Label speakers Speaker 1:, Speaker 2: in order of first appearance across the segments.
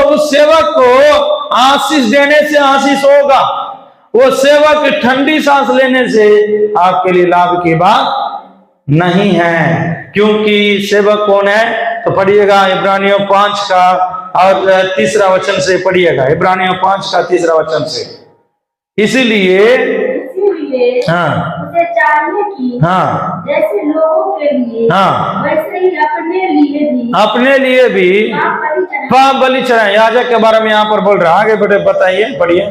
Speaker 1: उस सेवक को आशीष देने से आशीष होगा, वो सेवक ठंडी सांस लेने से आपके लिए लाभ की बात नहीं है। क्योंकि सेवक कौन है? तो पढ़िएगा इब्रानियों 5 का और 3रा वचन से पढ़िएगा, इब्रानियों 5 का 3रा वचन से। इसीलिए
Speaker 2: उसे जानने की जैसे लोगों के लिए वैसे ही अपने लिए भी
Speaker 1: पाप बलि चढ़ाएं। याजक के बारे में यहाँ पर बोल रहा है, आगे बढ़े बताइए, पढ़िए।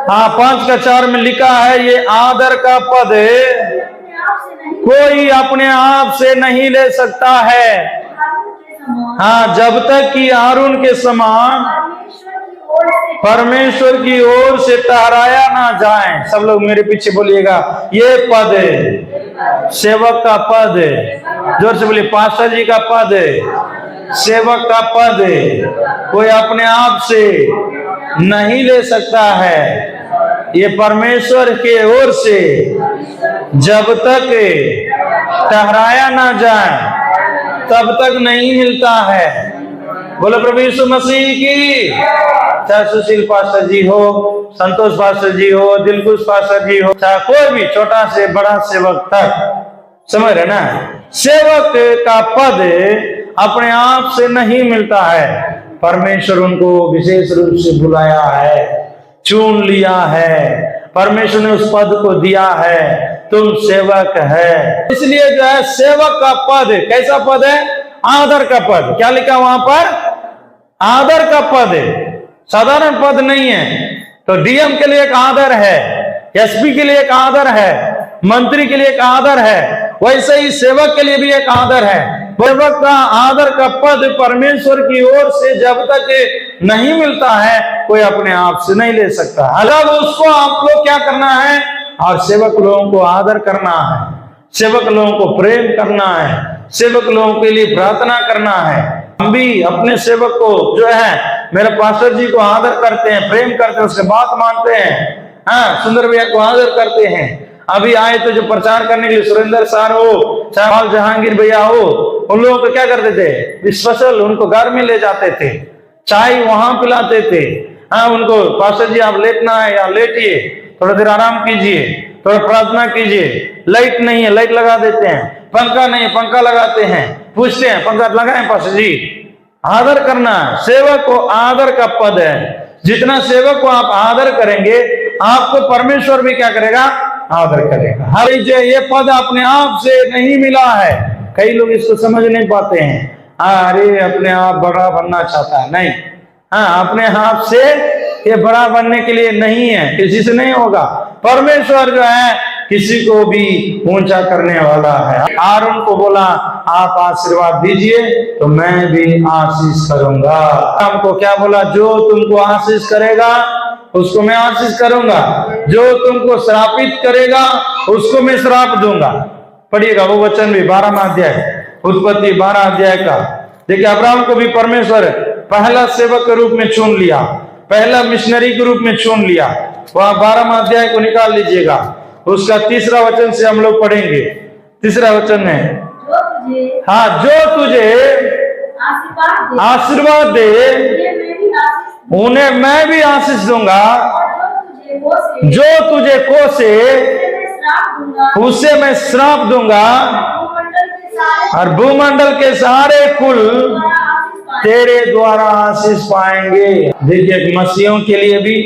Speaker 1: 5 का 4 में लिखा है, ये आदर का पद कोई अपने आप से नहीं ले सकता है, जब तक कि हारून के समान परमेश्वर की ओर से ठहराया ना जाए। सब लोग मेरे पीछे बोलिएगा, ये पद सेवक का पद, जोर से बोलिए, पास्टर जी का पद, सेवक का पद कोई अपने आप से नहीं ले सकता है, ये परमेश्वर के ओर से जब तक ठहराया ना जाए तब तक नहीं मिलता है। बोलो प्रभु यीशु मसीह की। चाहे सुशील पास्टर जी हो, संतोष पास्टर जी हो, दिलखुश पास्टर जी हो, चाहे कोई भी छोटा से बड़ा सेवक तक, समझ रहे ना, सेवक का पद अपने आप से नहीं मिलता है। परमेश्वर उनको विशेष रूप से बुलाया है, चुन लिया है, परमेश्वर ने उस पद को दिया है, तुम सेवक है। इसलिए जो है सेवक का पद कैसा पद है? आदर का पद। क्या लिखा वहां पर? आदर का पद है, साधारण पद नहीं है। तो डीएम के लिए एक आदर है, एसपी के लिए एक आदर है, मंत्री के लिए एक आदर है, वैसे ही सेवक के लिए भी एक आदर है। सेवक का आदर का पद परमेश्वर की ओर से जब तक नहीं मिलता है, कोई अपने आप से नहीं ले सकता। अगर उसको आप लोग क्या करना है? और सेवक लोगों को आदर करना है, सेवक लोगों को प्रेम करना है, सेवक लोगों के लिए प्रार्थना करना है। हम भी अपने सेवक को जो है, मेरे पास्टर जी को आदर करते हैं, प्रेम करते हैं, उसके बात मानते हैं। सुंदर भैया को आदर करते हैं। अभी आए तो जो प्रचार करने के लिए सुरेंद्र सर हो, चाहे जहांगीर भैया हो, उन लोगों को क्या करते थे? स्पेशल उनको घर में ले जाते थे, चाय वहां पिलाते थे। उनको पास्टर जी आप लेटना है या लेटिए, थोड़ा देर आराम कीजिए, थोड़ा प्रार्थना कीजिए। लाइट नहीं है, लाइट लगा देते हैं, पंखा नहीं है, पंखा लगाते हैं, पूछते हैं पंखा लगाएं पास्टर जी। आदर करना, सेवक को आदर का पद है। जितना सेवक को आप आदर करेंगे, आपको परमेश्वर भी क्या करेगा? आदर करेगा। हर ये पद अपने आप से नहीं मिला है। कई लोग इसको समझ नहीं पाते हैं। अरे अपने आप बड़ा बनना चाहता है, नहीं, अपने आप से ये बड़ा बनने के लिए नहीं है, किसी से नहीं होगा। परमेश्वर जो है किसी को भी ऊंचा करने वाला है। आरोन को बोला, आप आशीर्वाद दीजिए तो मैं भी आशीष करूंगा। हमको क्या बोला? जो तुमको आशीष करेगा उसको मैं आशीष करूंगा, जो तुमको श्रापित करेगा उसको मैं श्राप दूंगा। पढ़िएगा वो वचन भी 12वां अध्याय, उत्पत्ति 12 अध्याय का। देखिए अब्राहम को भी परमेश्वर पहला सेवक के रूप में चुन लिया, पहला मिशनरी के रूप में चुन लिया। वहां 12वां अध्याय को निकाल लीजिएगा, उसका 3रा वचन से हम लोग पढ़ेंगे। 3रा वचन है, जो तुझे आशीर्वाद दे उन्हें मैं भी आशीष दूंगा, जो तुझे कोसे उसे मैं श्राप दूंगा, और भूमंडल के सारे कुल तेरे द्वारा आशीष पाएंगे। देखिए एक मसीहों के लिए भी,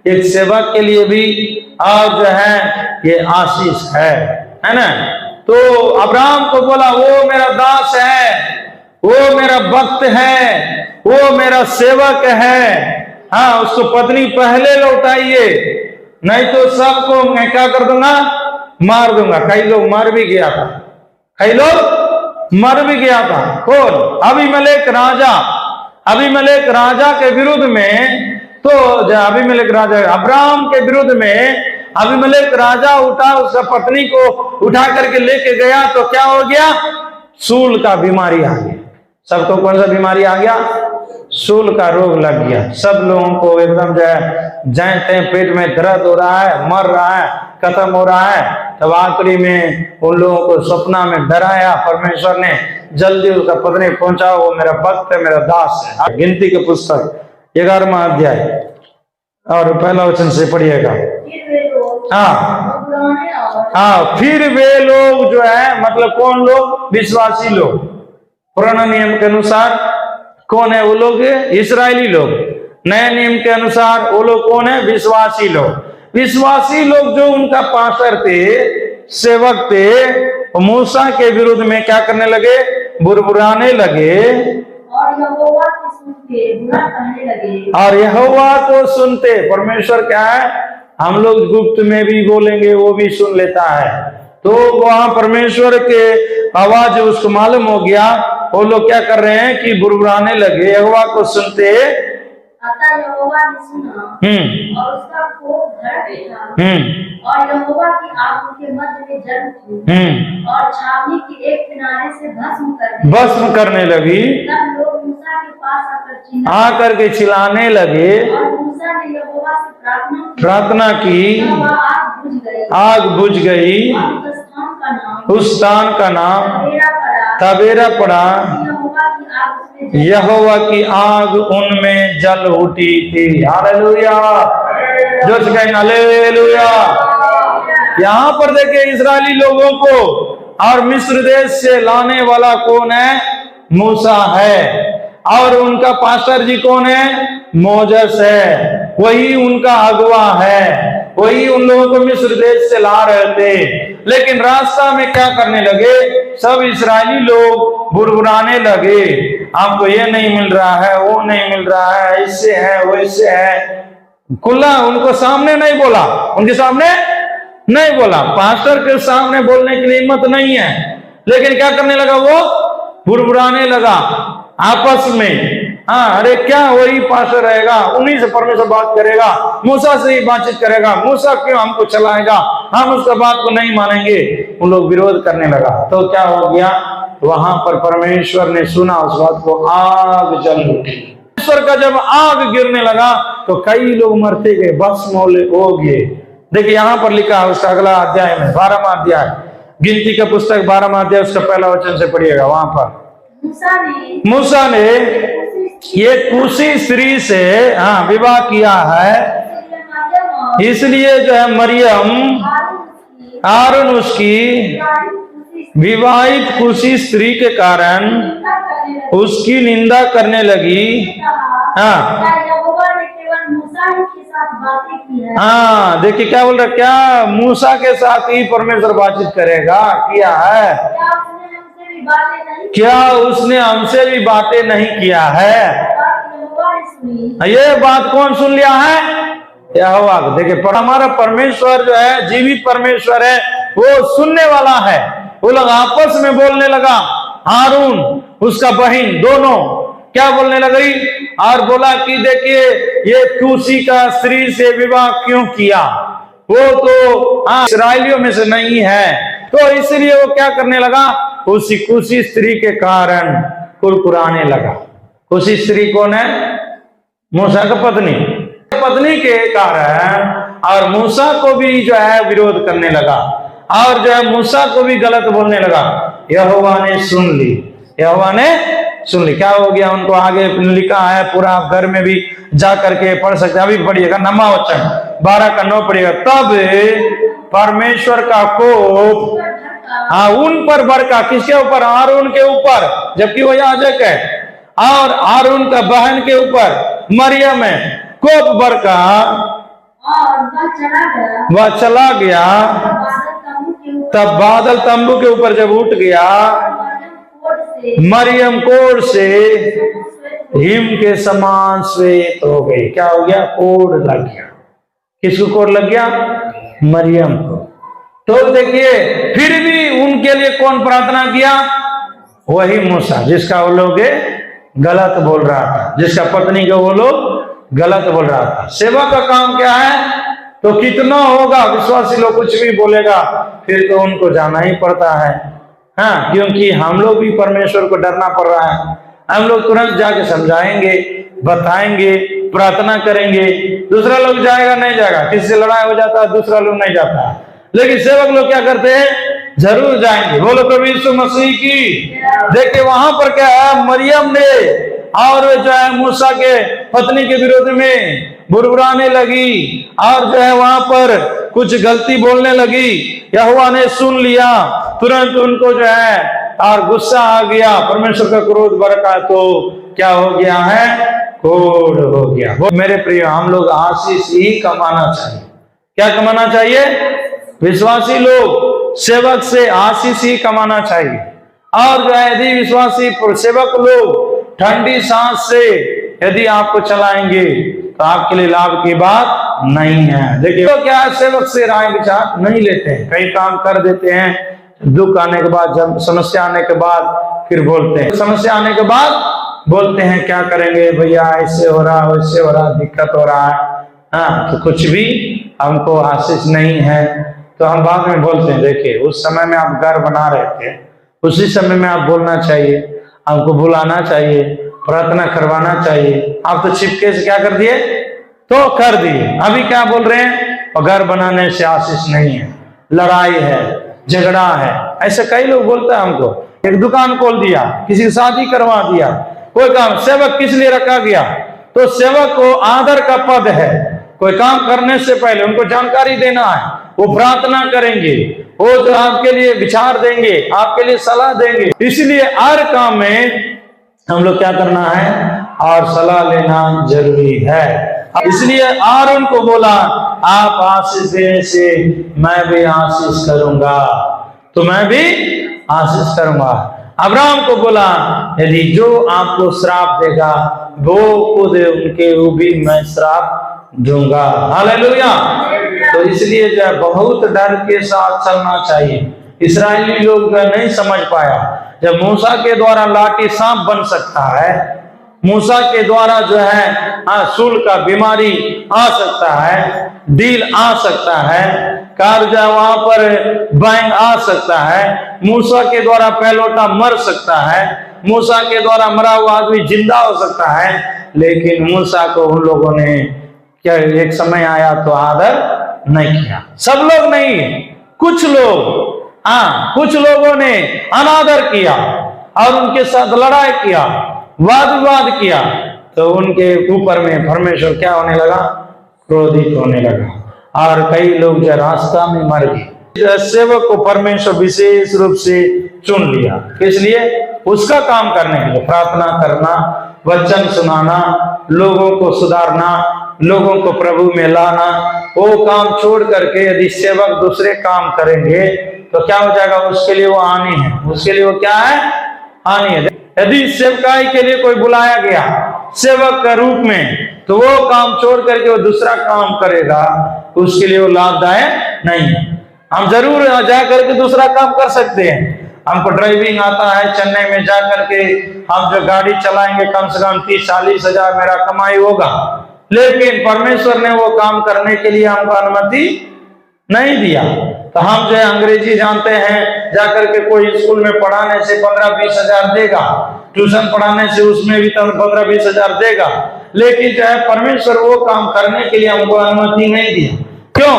Speaker 1: एक सेवक के लिए भी आज जो है ये आशीष है ना। तो अब्राहम को बोला, वो मेरा दास है, वो मेरा भक्त है, वो मेरा सेवक है। उसको पत्नी पहले लौटाइए, नहीं तो सबको मैं क्या कर दूंगा? मार दूंगा। कई लोग मर भी गया था, कई लोग मर भी गया था। कौन? अबीमेलेक राजा। अबीमेलेक राजा के विरुद्ध में, तो अबीमेलेक राजा अब्राहम के विरुद्ध में अबीमेलेक राजा उठा, उसका पत्नी को उठा करके लेके गया, तो क्या हो गया? सूल का बीमारी आ गया। सबको कौन सा बीमारी आ गया? सूल का रोग लग गया। सब लोगों को एकदम जो है पेट में दर्द हो रहा है, मर रहा है, खत्म हो रहा है। तब आखिरी में उन लोगों को सपना में डराया परमेश्वर ने, जल्दी उसका पत्नी पहुंचाओ, वो मेरा भक्त है, मेरा दास है। गिनती के पुस्तक 11वां अध्याय और पहला वचन से पढ़िएगा। हाँ, फिर वे लोग जो है, मतलब कौन लोग? विश्वासी लोग। पुराना नियम के अनुसार कौन है वो लोग? इस्राएली लोग। नए नियम के अनुसार वो लोग कौन है? विश्वासी लोग। विश्वासी लोग जो उनका पास्टर थे, सेवक थे, मूसा के विरुद्ध में क्या करने लगे? बुरबुराने लगे
Speaker 2: और यहोवा को सुनते बुरा कहने लगे।
Speaker 1: और यहोवा को सुनते, परमेश्वर क्या है? हम लोग गुप्त में भी बोलेंगे, वो भी सुन लेता है। तो वहां परमेश्वर के आवाज उसको मालूम हो गया, वो लोग क्या कर रहे हैं कि बुरबुराने लगे, यहोवा को सुनते।
Speaker 2: अतः यहोवा ने सुना और उसका कोप भड़क उठा और यहोवा की आग उनके मध्य में जल उठी और छावनी के एक किनारे से भस्म करने लगी। तब लोग मूसा के पास आकर के चिल्लाने लगे और मूसा ने यहोवा से प्रार्थना की। आग बुझ गई। उस स्थान का नाम तबेरा पड़ा। यहोवा की आग उनमें जल उठी थी। हालेलुया, जोर से कहें हालेलुया। यहाँ पर देखिए इस्राएली लोगों को और मिस्र देश से लाने वाला कौन है? मूसा है। और उनका पास्टर जी कौन है? मोजेस है। वही उनका अगुवा है, वही उन लोगों को मिस्र देश से ला रहे थे। लेकिन रास्ता में क्या करने लगे? सब इस्राएली लोग बुरबुराने लगे, आपको ये नहीं मिल रहा है, वो नहीं मिल रहा है, इससे है, वैसे है। खुला उनको सामने नहीं बोला, उनके सामने नहीं बोला, पास्टर के सामने बोलने की हिम्मत नहीं है। लेकिन क्या करने लगा? वो बुरबुराने लगा आपस में। हाँ, अरे क्या वही पास्टर रहेगा, उन्हीं से परमेश्वर बात करेगा, मूसा से ही बातचीत करेगा, मूसा क्यों हमको चलाएगा, हम उसका बात को नहीं मानेंगे। उन लोग विरोध करने लगा। तो क्या हो गया? वहां पर परमेश्वर ने सुना उस बात को, आग जल उठी। परमेश्वर का जब आग गिरने लगा तो कई लोग मरते गए, भस्म हो गए। देखिए यहाँ पर लिखा है उसका अगला अध्याय में, 12वां अध्याय, गिनती का पुस्तक 12वां अध्याय, उसका पहला वचन से पढ़िएगा। वहां पर मूसा ने ये कुशी स्त्री से विवाह किया है, इसलिए जो है मरियम हारून उसकी विवाहित कुशी स्त्री के कारण उसकी निंदा करने लगी। हाँ, देखिए क्या बोल रहा, क्या मूसा के साथ ही परमेश्वर बातचीत करेगा? किया है क्या? उसने हमसे भी बातें नहीं किया है। ये बात कौन सुन लिया है? यहोवा। देखिए हमारा परमेश्वर जो है जीवित परमेश्वर है, वो सुनने वाला है। वो लोग आपस में बोलने लगा, हारून उसका बहन दोनों क्या बोलने लगी और बोला कि देखिए ये कुशी का स्त्री से विवाह क्यों किया, वो तो इस्राएलियों में से नहीं है। तो इसलिए वो क्या करने लगा? उसी कुशी स्त्री के कारण कुरकुराने लगा। कुशी स्त्री कौन है? मूसा का पत्नी के कारण, और मूसा को भी जो है विरोध करने लगा और जो है मूसा को भी गलत बोलने लगा। यहोवा ने सुन ली, यहोवा ने सुन ली। क्या हो गया? उनको आगे लिखा है पूरा, आप घर में भी जा करके पढ़ सकते हैं। अभी पढ़िएगा 9वां वचन 12 का 9 पढ़िएगा। तब परमेश्वर का कोप उन पर भड़का। किसके ऊपर? हारून के ऊपर, जबकि वो याजक है, और हारून का बहन के ऊपर मरियम है। कोप भड़का वह चला गया। तब बादल तंबू के ऊपर जब उठ गया, मरियम कोढ़ से हिम के समान श्वेत हो गई। क्या हो गया? कोढ़ लग गया। किसको कोढ़ लग गया? मरियम को। तो देखिए फिर भी उनके लिए कौन प्रार्थना किया? वही मूसा, जिसका वो लोग गलत बोल रहा था, जिसका पत्नी को वो लोग गलत बोल रहा था। सेवा का काम क्या है? तो कितना होगा, विश्वासी लोग कुछ भी बोलेगा फिर तो उनको जाना ही पड़ता है। हाँ, क्योंकि हम लोग भी परमेश्वर को डरना पड़ रहा है। हम लोग तुरंत जाके समझाएंगे, बताएंगे, प्रार्थना करेंगे। दूसरा लोग जाएगा नहीं जाएगा, किसी से लड़ाई हो जाता है दूसरा लोग नहीं जाता है।
Speaker 1: लेकिन सेवक लोग क्या करते हैं, जरूर जाएंगे। बोलो प्रभु यीशु मसीह की। देखिए वहां पर क्या है, मरियम ने और जो है मूसा के पत्नी के विरोध में बुरबुराने लगी और जो है वहां पर कुछ गलती बोलने लगी। यहोवा ने सुन लिया, तुरंत उनको जो है और गुस्सा आ गया, परमेश्वर का क्रोध बरका, तो क्या हो गया है, कोढ़ हो गया। मेरे प्रिय, हम लोग आशीष ही कमाना चाहिए। क्या कमाना चाहिए? विश्वासी लोग सेवक से आशीष ही कमाना चाहिए। और जो है यदि विश्वासी सेवक लोग ठंडी सांस से यदि आपको चलाएंगे तो आपके लिए लाभ की बात नहीं है। देखिए तो क्या है, सेवक से राय विचार नहीं लेते हैं, कई काम कर देते हैं, दुख आने के बाद, जब समस्या आने के बाद फिर बोलते हैं, समस्या आने के बाद बोलते हैं क्या करेंगे भैया, ऐसे हो रहा वैसे हो रहा, दिक्कत हो रहा है। हाँ, तो कुछ भी हमको आशीष नहीं है, तो हम बाद में बोलते हैं। देखिए उस समय में आप घर बना रहे थे, उसी समय में आप बोलना चाहिए, आपको बुलाना चाहिए, प्रार्थना करवाना चाहिए। आप तो छिपके से क्या कर दिए, तो कर दिए। अभी क्या बोल रहे हैं, और घर बनाने से आशीष नहीं है, लड़ाई है, झगड़ा है, ऐसे कई लोग बोलते हैं हमको। एक दुकान खोल दिया, किसी की शादी करवा दिया, कोई काम, सेवक किस लिए रखा गया, तो सेवक को आदर का पद है। कोई काम करने से पहले उनको जानकारी देना है, वो प्रार्थना करेंगे, वो जो आपके लिए विचार देंगे, आपके लिए सलाह देंगे। इसलिए हर काम में हम लोग क्या करना है, और सलाह लेना जरूरी है। इसलिए और उनको बोला, आप आशीष देने से मैं भी आशीष करूंगा, तो मैं भी आशीष करूंगा। अब्राहम को बोला, यदि जो आपको श्राप देगा वो खुद उनके वो भी मैं श्राप दूंगा। हालेलुया। तो इसलिए जो है बहुत डर के साथ चलना चाहिए। इस्राएली लोग नहीं समझ पाया, जब मूसा के द्वारा लाठी सांप बन सकता है, मूसा के द्वारा जो है सूल का बीमारी आ सकता है, डील आ सकता है, कार जो वहां पर बैंग आ सकता है, मूसा के द्वारा पहलोटा मर सकता है, मूसा के द्वारा मरा हुआ आदमी जिंदा हो सकता है, लेकिन मूसा को उन लोगों ने क्या एक समय आया तो आदर नहीं किया। सब लोग नहीं, कुछ लोग, कुछ लोगों ने अनादर किया और उनके साथ लड़ाई किया, वाद विवाद किया, तो उनके ऊपर में परमेश्वर क्या होने लगा, क्रोधित होने लगा और कई लोग जो रास्ता में मर गए। सेवक को परमेश्वर विशेष रूप से चुन लिया, किस लिए, उसका काम करने के लिए, प्रार्थना करना, वचन सुनाना, लोगों को सुधारना, लोगों को प्रभु में लाना। वो काम छोड़ करके यदि सेवक दूसरे काम करेंगे तो क्या हो जाएगा, उसके लिए वो हानि है, उसके लिए वो क्या है, हानि है। यदि सेवकाई के लिए कोई बुलाया गया सेवक का रूप में, तो वो काम छोड़ करके वो दूसरा काम करेगा, उसके लिए वो लाभदायक नहीं है। हम जरूर जा करके दूसरा काम कर सकते हैं, हमको ड्राइविंग आता है, चेन्नई में जा करके हम जो गाड़ी चलाएंगे कम से कम 30-40 हजार मेरा कमाई होगा, लेकिन परमेश्वर ने वो काम करने के लिए हमको अनुमति नहीं दिया। तो हम जो है अंग्रेजी जानते हैं, जाकर के कोई स्कूल में पढ़ाने से 15-20 हजार देगा, ट्यूशन पढ़ाने से उसमें भी 15-20 हजार देगा, लेकिन जो है परमेश्वर वो काम करने के लिए हमको अनुमति नहीं दिया। क्यों?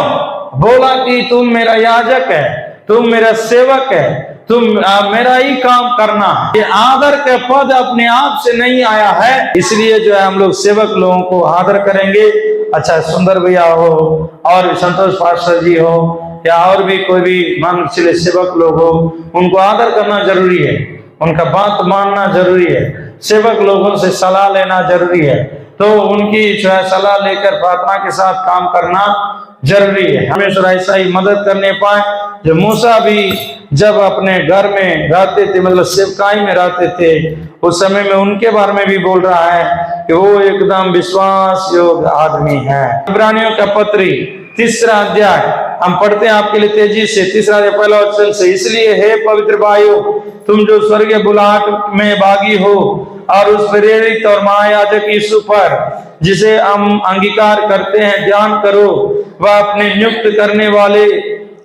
Speaker 1: बोला कि तुम मेरा याजक है, तुम मेरा सेवक है, तुम मेरा ही काम करना। ये आदर का पद अपने आप से नहीं आया है, इसलिए जो है हम लोग सेवक लोगों को आदर करेंगे। अच्छा, सुंदर भैया हो और संतोष पास्टर जी हो या और भी कोई भी मान चले सेवक लोग हो, उनको आदर करना जरूरी है, उनका बात मानना जरूरी है, सेवक लोगों से सलाह लेना जरूरी है, तो उनकी जो है सलाह लेकर प्रार्थना के साथ काम करना जरूरी है। हमेशा ऐसा ही मदद करने पाए। जो मूसा भी जब अपने घर में रहते थे, मतलब सेवकाई में रहते थे, उस समय में उनके बारे में भी बोल रहा है कि वो एकदम विश्वास योग्य आदमी है। इब्रानियों का पत्री 3 अध्याय हम पढ़ते हैं आपके लिए तेजी से, 3 अध्याय 1 वचन से। इसलिए हे पवित्र भाइयों, तुम जो स्वर्गीय बुलाहट में भागी हो और उस प्रेरित और महायाजक यीशु पर जिसे हम अंगीकार करते हैं ध्यान करो, वह अपने नियुक्त करने वाले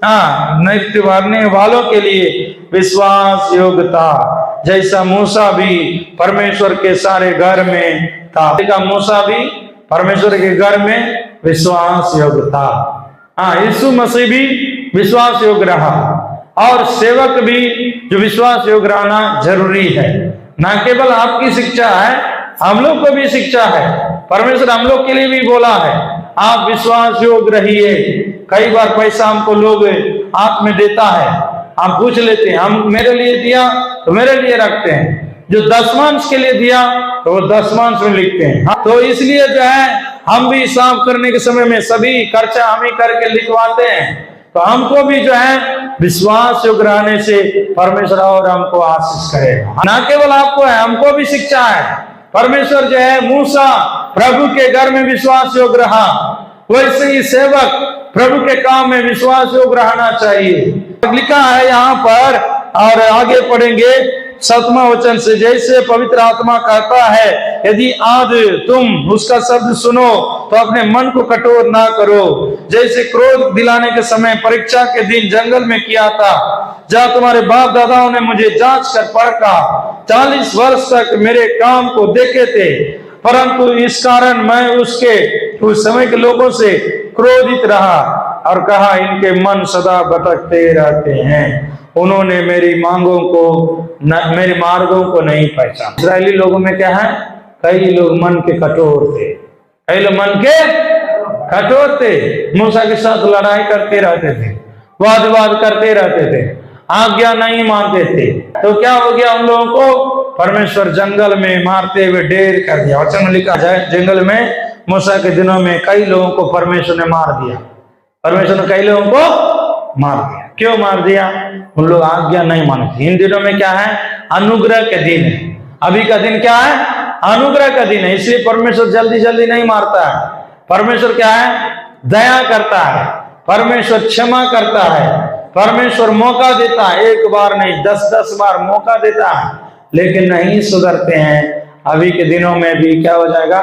Speaker 1: नियुक्त करने वालों के लिए विश्वास योग्यता, जैसा मूसा भी परमेश्वर के सारे घर में था। मूसा भी परमेश्वर के घर में विश्वास योग्य था। यीशु मसीह भी विश्वास योग्य रहा, और सेवक भी जो विश्वास योग्य रहना जरूरी है। ना केवल आपकी शिक्षा है, हम लोग को भी शिक्षा है। परमेश्वर हम लोग के लिए भी बोला है, आप विश्वास योग्य रहिए। कई बार पैसा हमको लोग हाथ में देता है, हम पूछ लेते हैं, हम मेरे लिए दिया तो मेरे लिए रखते हैं, जो दशमांश के लिए दिया तो वो दशमांश में लिखते हैं। तो इसलिए जो है हम भी हिसाब करने के समय में सभी खर्चा हम ही करके लिखवाते हैं। तो हमको भी जो है विश्वास योग्य रहने से परमेश्वर और हमको आशीष करेगा। ना केवल आपको है, हमको भी शिक्षा है। परमेश्वर जो है मूसा प्रभु के घर में विश्वास योग्य रहा, वैसे ही सेवक प्रभु के काम में विश्वास योग्य रहना चाहिए। लिखा है यहाँ पर, और आगे पढ़ेंगे 7वां वचन से, जैसे पवित्र आत्मा कहता है, यदि आज तुम उसका शब्द सुनो तो अपने मन को कठोर ना करो, जैसे क्रोध दिलाने के समय परीक्षा के दिन जंगल में किया था, जहाँ तुम्हारे बाप दादाओं ने मुझे जांच कर परखा, 40 वर्ष तक मेरे काम को देखे थे, परंतु इस कारण मैं उस समय के लोगों से क्रोधित रहा और कहा, इनके मन सदा भटकते रहते हैं, उन्होंने मेरी मेरे मार्गों को नहीं पहचाना। इस्राएली लोगों में क्या है, कई लोग मन के कठोर थे, कई लोग मन के कठोर थे, मूसा के साथ लड़ाई करते रहते थे, वाद विवाद करते रहते थे, आज्ञा नहीं मानते थे। तो क्या हो गया उन लोगों को? परमेश्वर जंगल में मारते हुए ढेर कर दिया। वचन में लिखा जाए, जंगल में मूसा के दिनों में कई लोगों को परमेश्वर ने मार दिया। परमेश्वर ने कई लोगों को मार दिया। क्यों मार दिया? उन लोग आज्ञा नहीं मानते। इन दिनों में क्या है? अनुग्रह के दिन है। अभी का दिन क्या है? अनुग्रह का दिन है। इसलिए परमेश्वर जल्दी जल्दी नहीं मारता है। परमेश्वर क्या है? दया करता है, परमेश्वर क्षमा करता है, परमेश्वर मौका देता है। एक बार नहीं, 10-10 बार मौका देता है, लेकिन नहीं सुधरते हैं। अभी के दिनों में भी क्या हो जाएगा?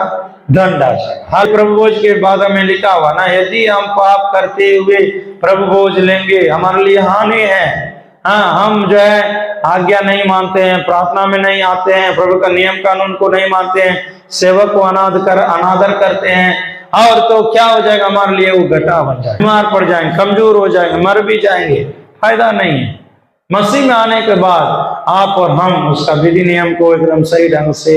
Speaker 1: दंड आ जाएगा। हर प्रभु भोज के बाद में लिखा हुआ ना, यदि हम पाप करते हुए प्रभु भोज लेंगे हमारे लिए हानि है। हाँ, हम जो है आज्ञा नहीं मानते हैं, प्रार्थना में नहीं आते हैं, प्रभु का नियम कानून को नहीं मानते हैं, सेवक को अनादर करते हैं, और तो क्या हो जाएगा? हमारे लिए वो घटा बन जाएगा, बीमार पड़ जाएंगे, कमजोर हो जाएंगे, मर भी जाएंगे, फायदा नहीं है। मसीह में आने के बाद आप और हम उसका विधि नियम को एकदम सही ढंग से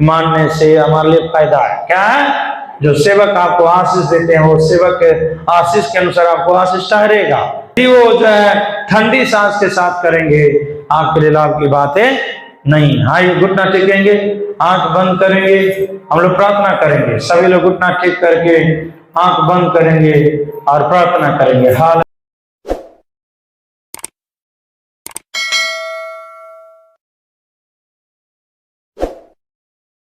Speaker 1: मानने से हमारे लिए फायदा है। क्या है? जो सेवक आपको आशीष देते हैं, वो सेवक के आशीष के अनुसार आपको आशीष ठहरेगा। वो जो है ठंडी सांस के साथ करेंगे, आपके लिए लाभ की बातें नहीं। आइए घुटना टेकेंगे, आंख बंद करेंगे, हम लोग प्रार्थना करेंगे। सभी लोग घुटना टेक करके आंख बंद करेंगे और प्रार्थना करेंगे। हाल